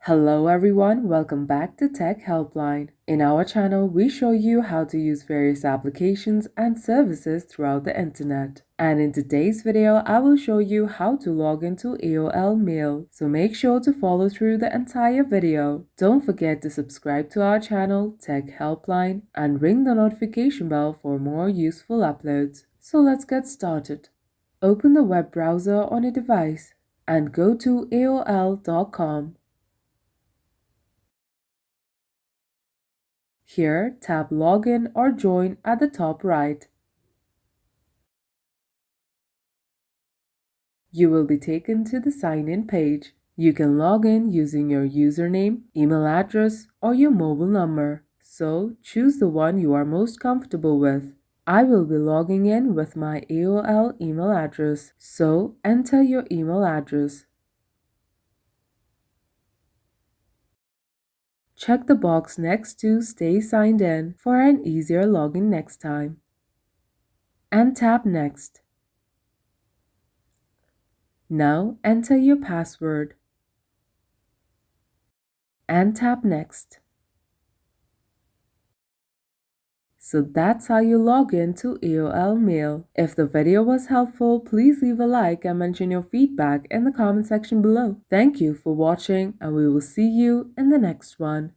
Hello everyone, welcome back to Tech Helpline. In our channel, we show you how to use various applications and services throughout the internet. And in today's video, I will show you how to log into AOL Mail. So make sure to follow through the entire video. Don't forget to subscribe to our channel, Tech Helpline, and ring the notification bell for more useful uploads. So let's get started. Open the web browser on a device and go to AOL.com. Here, tap Login or Join at the top right. You will be taken to the sign-in page. You can log in using your username, email address, or your mobile number. So, choose the one you are most comfortable with. I will be logging in with my AOL email address. So, enter your email address. Check the box next to Stay Signed In for an easier login next time. And tap Next. Now enter your password and tap Next. So that's how you log in to AOL Mail. If the video was helpful, please leave a like and mention your feedback in the comment section below. Thank you for watching, and we will see you in the next one.